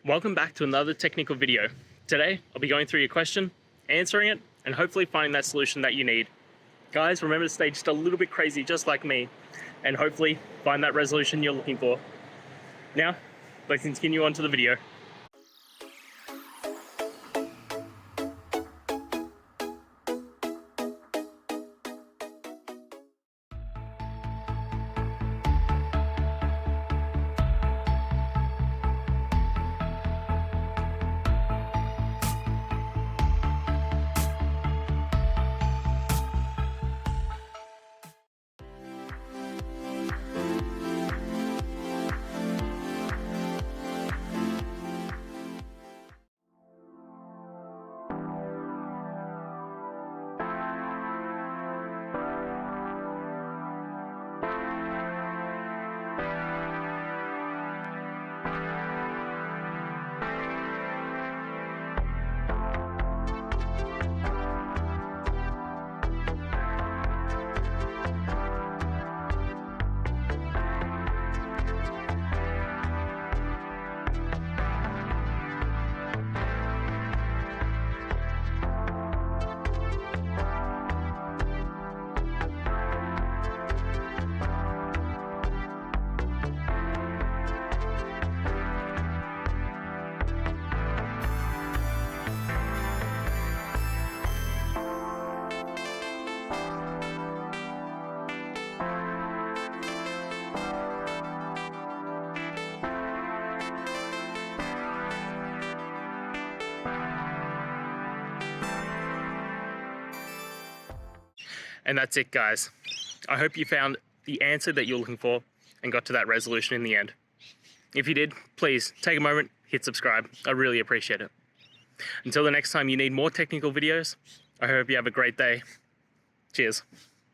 Welcome back to another technical video. Today, I'll be going through your question, answering it, and hopefully finding that solution that you need. Guys, remember to stay just a little bit crazy, just like me, and hopefully find that resolution you're looking for. Now, let's continue on to the video. And that's it, guys. I hope you found the answer that you're looking for and got to that resolution in the end. If you did, please take a moment, hit subscribe. I really appreciate it. Until the next time you need more technical videos, I hope you have a great day. Cheers.